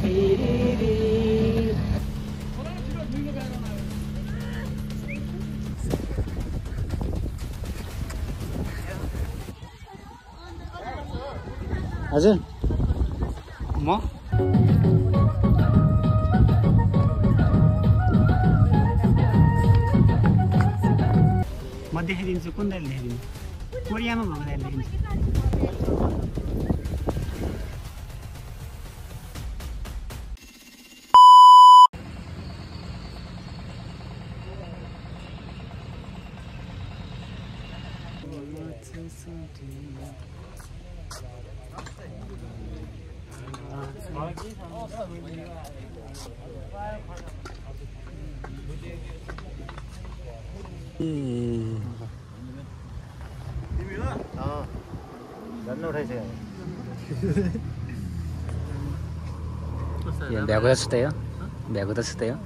फेरि हजुर म देखाइदिन्छु कुन दाइले देखाइदिनु कोरियामा भएको दाइले भ्याएको त छुट्टै हो भ्याएको त छुट्टै हो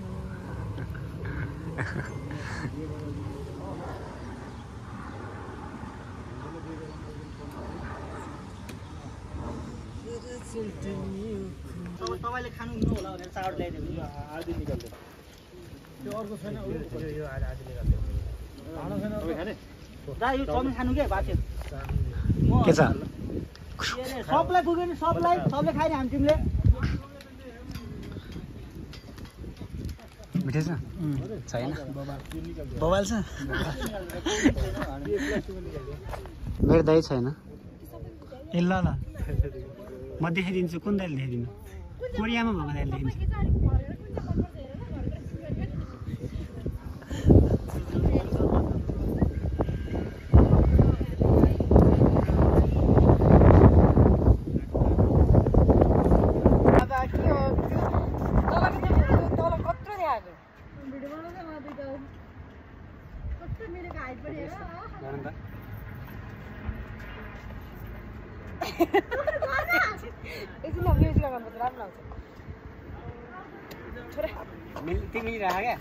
तपाईले खानु हुनु होला भनेर चाड ल्याइदिनु आदि निकाल्दै त्यो अर्को छैन यो आदि निकाल्दै खाना छैन तपाईँ खाने दा यो चाउमिन खानु के बाछे के छ सबलाई पुग्यो नि सबले खाइने हामी तिमीले मिठै छ छैन बबाल छ मेरो दाइ छैन ए ल ल म देखाइदिन्छु कुन दाइले देखाइदिनु कोरियामा भएको दाइले देखाइदिन्छु मिली रहा क्या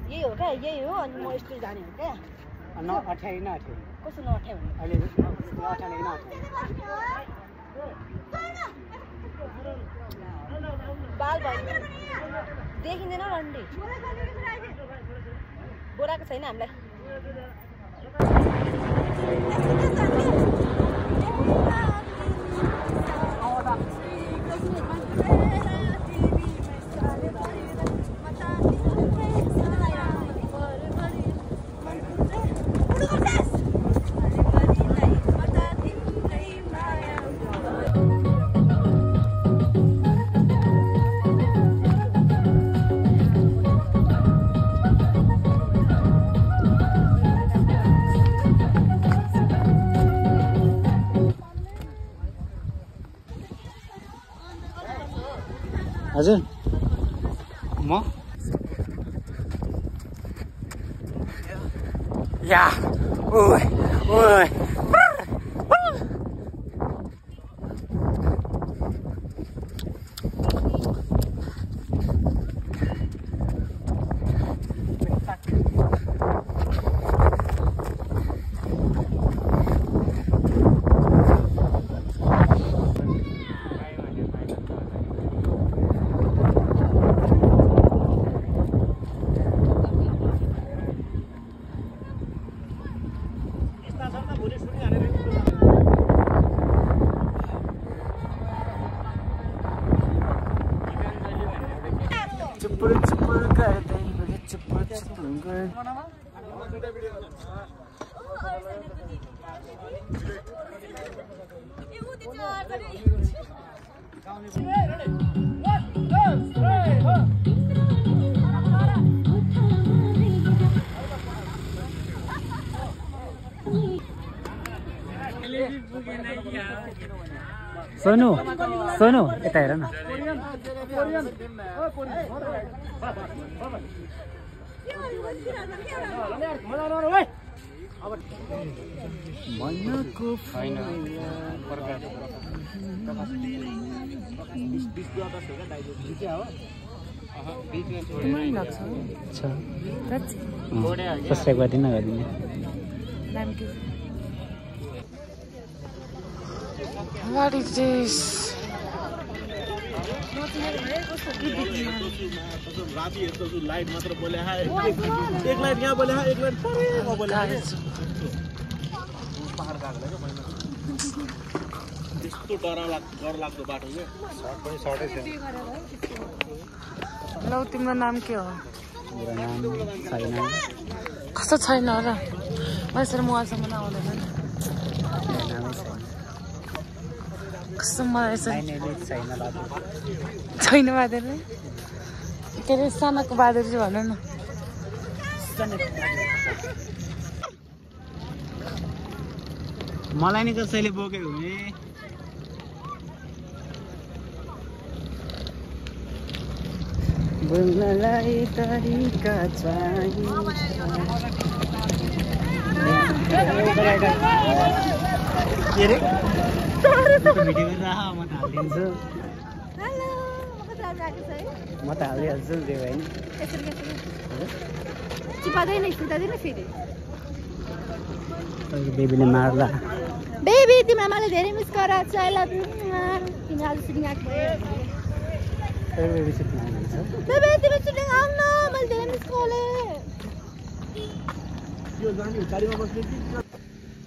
यही हो क्या यही हो अनि म स्कुल जाने हो क्या अठाई कसो नअठायो भने अहिले अठाई बाल भयो देखिँदैन रन्डी बोलाएको छैन हामीलाई हजुर म या ओइ ओइ चुपुर गर्दै चुपुर गर्दै सोनू सोनू यता हेर न मनको छैन प्रकाश तिमीलाई लाग्छ अच्छा साँच्ची सब्सक्राइब गरिदिनु गरिदिनु नाम के What is this? राति यस्तो लाइट मात्र बोले है एक लाइट यहाँ बोले है एक लाइट परेमा बोले है पहाड कागले के मैना त्यस्तो डर लाग्दो बाटो के सर्ट पनि सर्टै छ लौ तिम्रो नाम के हो मेरो नाम छैन कस्तो छैन र यसरी मसँग आउँदैन कस्तो मलाई यसरी छैन बादल के अरे सानाको बादल चाहिँ भन न मलाई नि कसैले बोक्यो भने बोल्नलाई तरिका चाहिन्छ के रे भिडियो गरेर म त हालिदिन्छु म त हालिहाल्छु त्यो होइन बेबीले मार्ला बेबी तिम्रो आमाले धेरै मिस गराएको छ आई लभ यु तिमी आज सुटिङ आएको बेबी सुटिङ आइन्छ बेबी तिमी सुटिङ आउन मैले धेरै मिस गरे यो जानी गाडीमा बस्ने कि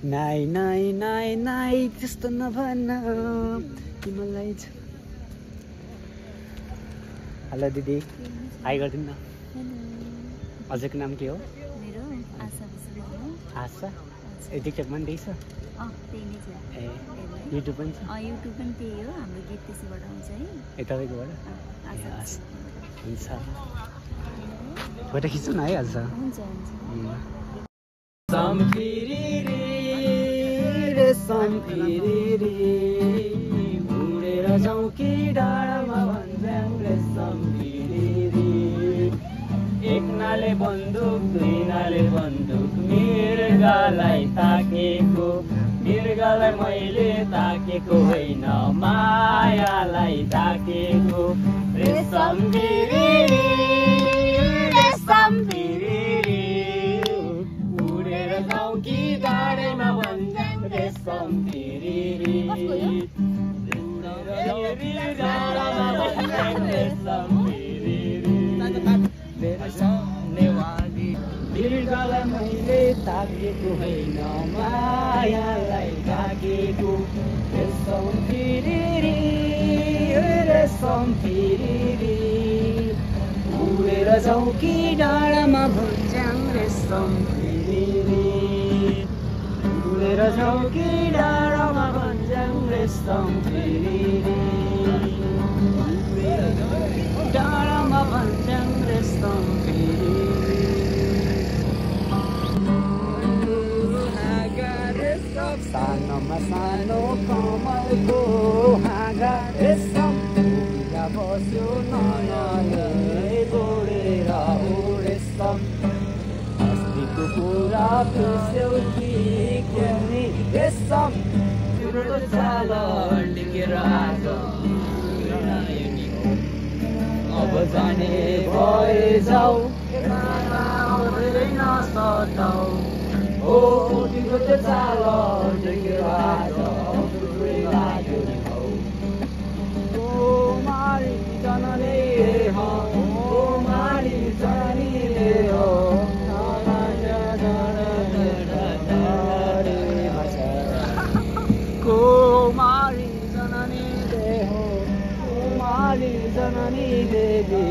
नाइ नाइ नाइ नाइ त्यस्तो नभन तिमीलाई हेलो दिदी हाई गरिदिनु न हजुरको नाम के हो मेरो आशा आशा ए टिकटक पनि त्यही छ ए युट्युब पनि छ युट्युब पनि त्यही हो हाम्रो गीत त्यसैबाट आउँछ है ए तपाईँकोबाट हुन्छ फोटो खिच्नु न है आज हुन्छ उडेर जाउँ कि डाँडामा भन्ज्याङ रे एक नाले बन्दुक दुई नाले बन्दुक मृगलाई ताकेको मृगलाई मैले ताकेको होइन मायालाई ताकेको रेशम उडेर जाउँ कि डाँडामा भन्ज्याङ रेशम मृगलाई मैले ताकेको होइन मायालाई ताकेको रेशम उडेर जाउँ कि डाँडामा भन्ज्याङ रेशम उडेर जाउँ कि डाँडामा भन्ज्याङ रेशम डाँडामा भन्ज्याङ रेशम सानोमा सानो कमलको हाँगा रेशम बस्यो नयाँले जोडेर रेशम अस्तिको कुरा बिर्स्यौ कि नि रेशम तिम्रो चाल टिकेर आज अब जाने भए जाऊ नसताऊ ओ तिम्रो चाल टिकेर आज मारी जनले हो मारी जनले हो कुमारी जननी दे हो कुमारी जननी देवी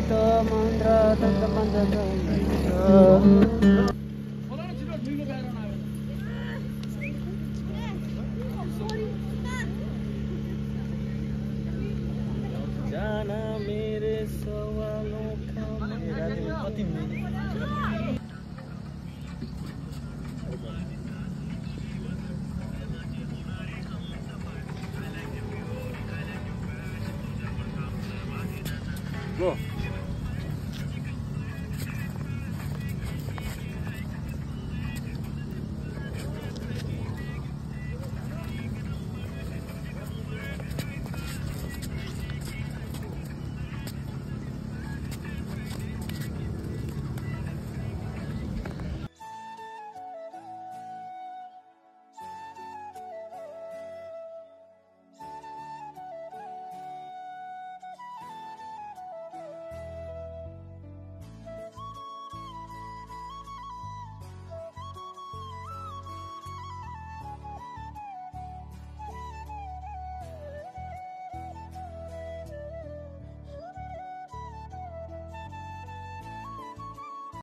त मन्त्र तन्त्र मन्त्र